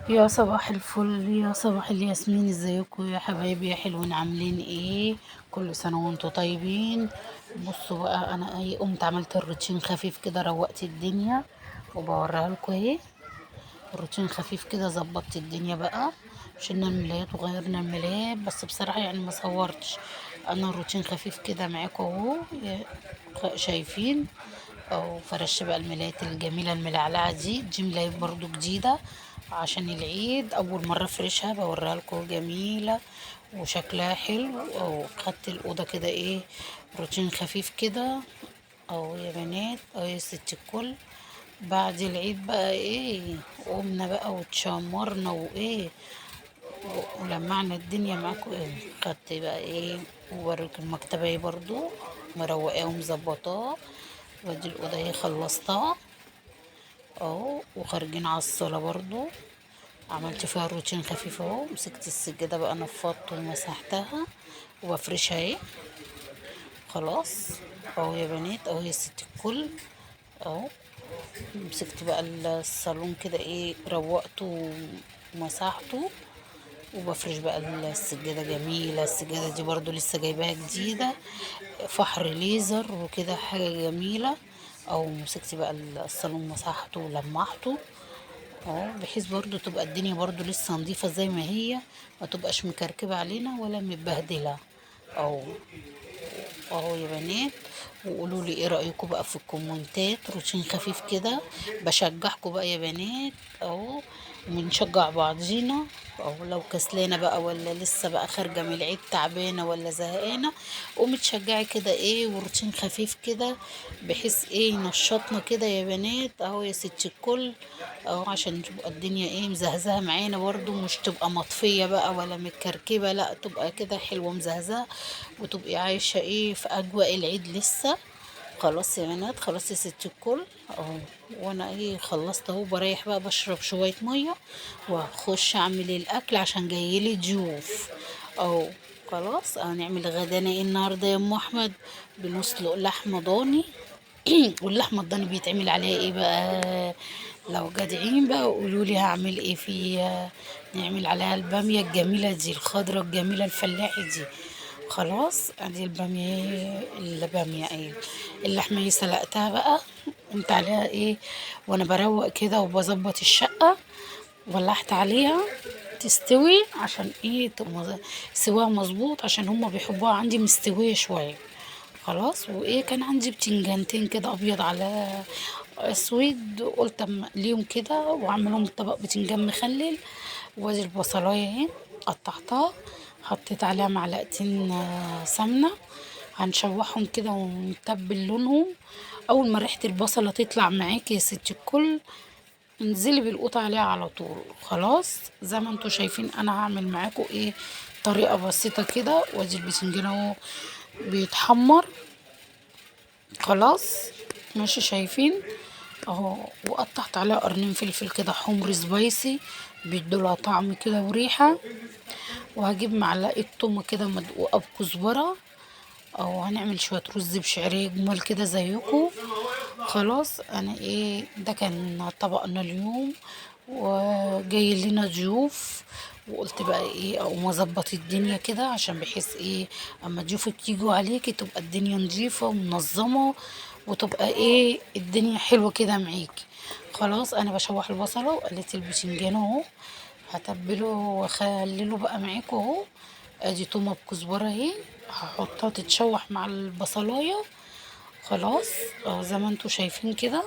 يا صباح الفل، يا صباح الياسمين، ازيكم يا حبايبي يا حلوين؟ عاملين ايه؟ كل سنة وانتم طيبين. بصوا بقى، انا قمت عملت الروتين خفيف كده، روقت الدنيا وبوريها لكم اهي. الروتين خفيف كده، ظبطت الدنيا بقى. شلنا الملايات وغيرنا الملايات، بس بصراحة يعني ما صورتش. انا الروتين خفيف كده معاكم اهو، شايفين؟ او فرش بقى الملايات الجميلة الملعلعة دي ملايات برضو جديدة عشان العيد، اول مرة افرشها بوريها لكم، جميلة وشكلها حلو. او خدت الأوضة كده ايه، روتين خفيف كده. او يا بنات او يا ست الكل، بعد العيد بقى ايه، قمنا بقى وتشمرنا وايه، ولمعنا الدنيا معاكم ايه. خدت بقى ايه، ووريك المكتبة ايه برضو، مروقاه ومظبطاه. وادي الأوضة اهي خلصتها اهو، وخارجين على الصالة برضو. عملت فيها روتين خفيف اهو، مسكت السجادة بقى، نفضت ومسحتها وبفرشها اهي. خلاص اهو يا بنات، اهو يا ست الكل اهو. مسكت بقى الصالون كده ايه، روقته ومسحته وبفرش بقى السجادة. جميلة السجادة دي برضو، لسه جايباها جديدة، فحر ليزر وكده، حاجة جميلة. او مسكت بقى الصالون مسحته ولمعته اهو، بحيث برضو تبقى الدنيا برضو لسه نظيفة زي ما هي، ما تبقاش مكركبة علينا ولا متبهدلة اهو. اهو يا بنات، وقولوا لي ايه رأيكم بقى في الكومنتات. روتين خفيف كده، بشجعكم بقى يا بنات اهو، وبنشجع بعضينا. او لو كسلانه بقى، ولا لسه بقى خارجه من العيد تعبانه ولا زهقانه، قومي تشجعي كده ايه، وروتين خفيف كده، بحيث ايه نشطنا كده يا بنات اهو يا ست الكل اهو، عشان تبقى الدنيا ايه مزهزهه معانا برضو، مش تبقى مطفيه بقى ولا متكركبه، لا تبقى كده حلوه مزهزهه، وتبقي عايشه ايه في اجواء العيد لسه. خلاص يا بنات، خلاص يا ست الكل اهو. وانا ايه خلصت اهو، بريح بقى، بشرب شويه ميه واخش اعمل الاكل عشان جايلي ضيوف اهو. خلاص هنعمل غدانا ايه النهارده يا ام احمد؟ بنسلق لحمه ضاني. واللحمه الضاني بيتعمل عليها ايه بقى؟ لو جدعين بقى قولوا لي هعمل ايه فيها. نعمل عليها الباميه الجميله دي، الخضره الجميله الفلاحي دي. خلاص ادي الباميه ايه، اللحمه هي سلقتها بقى، قمت عليها ايه وانا بروق كده وبظبط الشقه، ولحت عليها تستوي، عشان ايه تبقى سواها مظبوط، عشان هما بيحبوها عندي مستويه شويه. خلاص، وايه كان عندي بتنجانتين كده ابيض على اسود، قلت اما اقليهم كده واعملهم طبق بتنجان مخلل. وادي البصلايه اهي قطعتها، حطيت عليها معلقتين سمنه، هنشوحهم كده ونتبل لونهم. اول ما ريحه البصله تطلع معاكي يا ست الكل، انزلي بالقوطه عليها على طول. خلاص زي ما انتوا شايفين، انا هعمل معاكم ايه، طريقه بسيطه كده. وادي البتنجان اهو بيتحمر. خلاص ماشي، شايفين اهو. وقطعت عليها قرنين فلفل كده حمر سبايسي، بيدولها طعم كده وريحة. وهجيب معلقة تومة كده مدقوقة بكزبرة، او هنعمل شوية رز بشعرية جمال كده زيكم. خلاص انا ايه، ده كان طبقنا اليوم، وجاي لنا ضيوف، وقلت بقى ايه اقوم اظبط الدنيا كده، عشان بحيث ايه اما ضيوفك يجوا عليكي تبقى الدنيا نظيفة ومنظمة، وتبقى ايه الدنيا حلوة كده معاكي. خلاص انا بشوح البصلة وقلت البتنجان اهو، هتبله واخلله بقى معاكم اهو. ادي تومه بكزبره اهي، هحطها تتشوح مع البصلايه. خلاص اهو زي ما انتوا شايفين كده،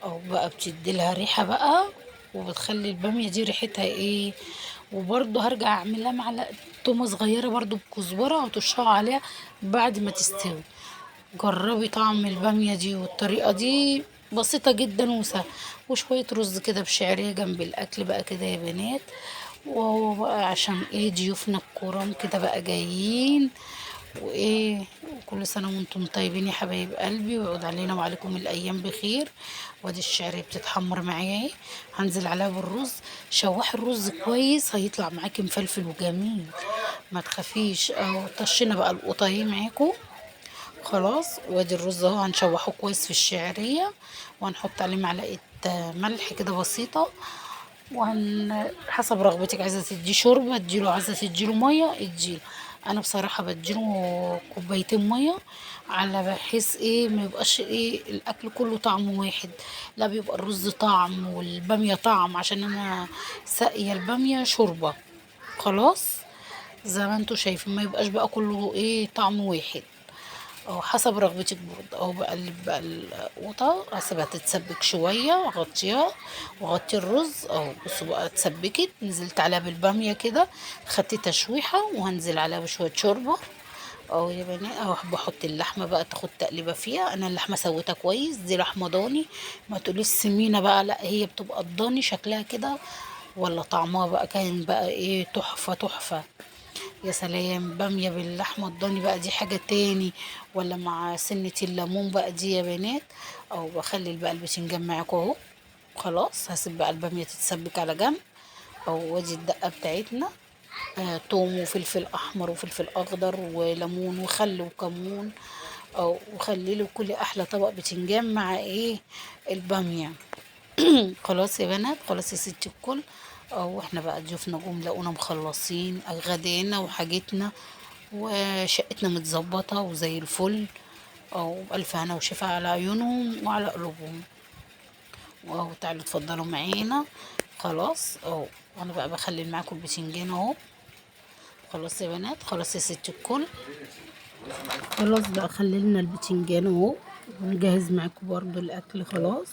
او بقى بتديلها ريحه بقى، وبتخلي الباميه دي ريحتها ايه. وبرضه هرجع اعملها معلقه تومه صغيره برضه بكزبره وترشها عليها بعد ما تستوي. جربي طعم الباميه دي، والطريقه دي بسيطه جدا وسهله. وشويه رز كده بشعريه جنب الاكل بقى كده يا بنات. وهو بقى عشان ايه ضيوفنا الكرام كده بقى جايين وايه. وكل سنة وانتم طيبين يا حبايب قلبي، ويعود علينا وعليكم الأيام بخير. وادي الشعرية بتتحمر معايا اهي، هنزل عليها بالرز. شوحي الرز كويس هيطلع معاكي مفلفل وجميل، ما تخافيش اهو. طشينا بقى القطة اهي معاكم. خلاص وادي الرز اهو، هنشوحه كويس في الشعرية، وهنحط عليه معلقة ملح كده بسيطة. حسب رغبتك، عايزة تديه شوربة اديله، عايزة تديله مية اديله. انا بصراحة بديله كوبايتين مية، على بحيث ايه ما يبقاش ايه الاكل كله طعم واحد، لا بيبقى الرز طعم والبامية طعم، عشان انا ساقية البامية شوربة. خلاص، زي ما انتوا شايفين ما يبقاش بقى كله ايه طعم واحد، او حسب رغبتك برضه. او بقلب بقى القوطه، اسيبها تتسبك شويه واغطيها، واغطي الرز. او بصوا بقى اتسبكت، نزلت عليها بالباميه كده، خدت تشويحه، وهنزل عليها بشويه شوربه. او يا بنات، او بحط اللحمه بقى تاخد تقليبه فيها. انا اللحمه سويتها كويس، دي لحمه ضاني، ما تقوليش سمينه بقى، لا هي بتبقى الضاني شكلها كده، ولا طعمها بقى كان بقى ايه تحفه تحفه. يا سلام، بامية باللحمة الضاني بقى دي حاجة تاني، ولا مع سنة الليمون بقى دي يا بنات. او بخلي بقى البتنجان معاكم اهو. خلاص، هسيب بقى البامية تتسبك على جنب. او وادي الدقة بتاعتنا، توم وفلفل احمر وفلفل اخضر وليمون وخل وكمون. او وخلي له كل احلى طبق بتنجان مع ايه البامية. خلاص يا بنات، خلاص يا ست الكل. واحنا بقى ضيوفنا جم لقونا مخلصين غدانا وحاجتنا، وشقتنا متظبطة وزي الفل. او بألف هنا وشفا على عيونهم وعلى قلوبهم. واهو تعالوا اتفضلوا معانا. خلاص اهو، انا بقى بخلي معاكم البتنجان اهو. خلاص يا بنات، خلاص يا ست الكل. خلاص بقى خلينا البتنجان اهو، ونجهز معاكم برضو الاكل. خلاص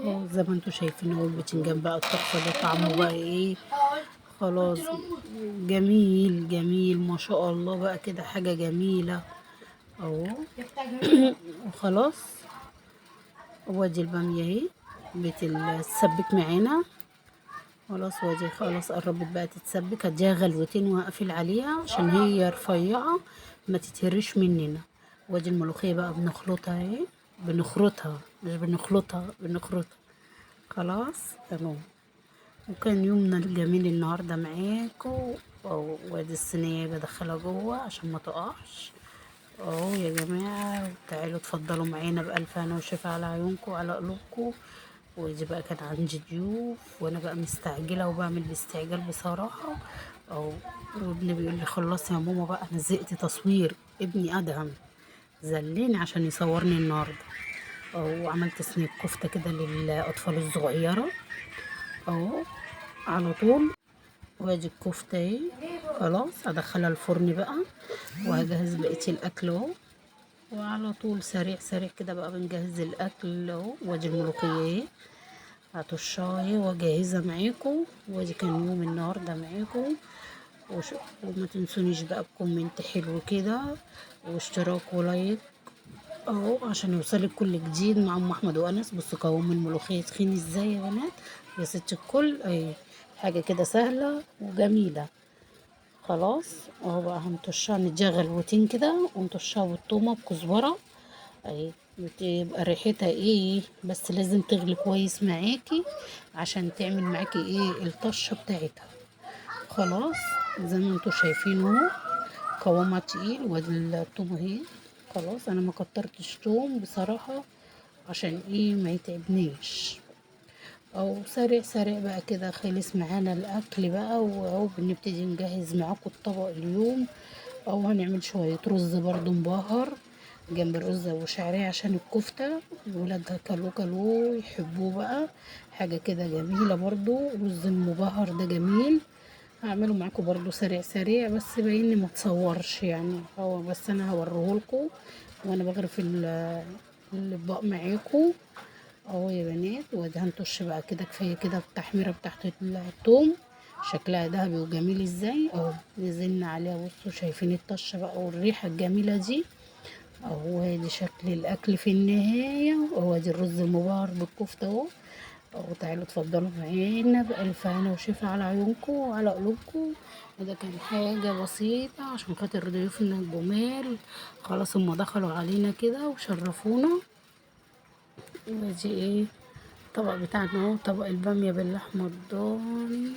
اهو، زي ما انتوا شايفين اهو البتنجان بقى التحفه ده، طعمه بقى ايه. خلاص، جميل جميل ما شاء الله بقى كده، حاجه جميله اهو. وخلاص، وادي الباميه اهي بتتسبك معانا. خلاص وادي، خلاص قربت بقى تتسبك، هديها غلوتين واقفل عليها عشان هي رفيعة ما تتهرش مننا. وادي الملوخية بقى بنخلطها اهي، بنخرطها مش بنخلطها، بنخرطها. خلاص تمام. وكان يومنا الجميل النهاردة معاكم. وادي الصينية بدخلها جوه عشان ما تقعش اهو يا جماعة. تعالوا اتفضلوا معانا بألف هنا وشفا على عيونكم وعلى قلوبكم. ودي بقى كان عندي ضيوف، وانا بقى مستعجلة وبعمل باستعجال بصراحة. او وابني بيقول لي خلصي يا ماما بقى، انا زهقت تصوير. ابني ادهم زلني عشان يصورني النهارده. او عملت صينية كفتة كده للاطفال الصغيرة اهو، على طول. وادي الكفتة اهي. خلاص هدخلها الفرن بقى، وهجهز بقية الاكل اهو. وعلى طول سريع سريع كده بقى بنجهز الاكل اهو. وادي الملوخيه اهي، هاتوا الشاي واجهزها معاكم. وادي كان يوم النهارده معاكم. وما تنسونيش بقى بكومنت حلو كده، واشتراك ولايك اهو، عشان يوصلك كل جديد مع ام احمد وانس. بصوا قوام الملوخيه تخين ازاي يا بنات، يا ست الكل اهي، حاجه كده سهله وجميله. خلاص اهو بقى هنطشها، نديها غلوتين كده ونطشها بالتومه بكزبره اهي، بتبقى ريحتها ايه، بس لازم تغلي كويس معاكي عشان تعمل معاكي ايه الطشه بتاعتها. خلاص، زي ما انتوا شايفين اهو، قوامها تقيل. وادي التوم اهي. خلاص انا ما كترتش توم بصراحه، عشان ايه ما يتعبنيش. او سريع سريع بقى كده خلص معانا الاكل بقى، وهو بنبتدي نجهز معاكم الطبق اليوم. او هنعمل شوية رز برضو مبهر جنب الرز وشعرية عشان الكفتة. الولاد كلوه يحبوه بقى، حاجة كده جميلة برضو. رز المبهر ده جميل، هعمله معاكم برضو سريع سريع، بس باين ما تصورش يعني، هو بس انا هوريهولكم وانا بغرف الاطباق معاكم اهو يا بنات. وادي هنطش بقى كده، كفايه كده التحميره بتاعت التوم، شكلها ذهبي وجميل ازاي اهو. نزلنا عليها، بصوا شايفين الطشه بقى والريحه الجميله دي اهو. ادي شكل الاكل في النهايه اهو. ادي الرز المبهر بالكفته اهو. اهو تعالوا اتفضلوا معانا بألف هنا وشفا على عيونكم وعلى قلوبكم. وده كان حاجة بسيطة عشان خاطر ضيوفنا الجمال. خلاص هما دخلوا علينا كده وشرفونا. ودي ايه الطبق بتاعنا اهو، طبق البامية باللحمة الضاني.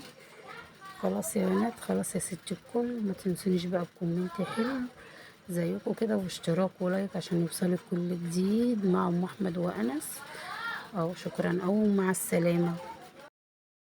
خلاص يا بنات، خلاص يا ست الكل. ما تنسونيش بقى بكومنت حلو زيكم كده، واشتراك ولايك عشان يوصلك كل جديد مع ام احمد وانس. او شكرا او مع السلامة.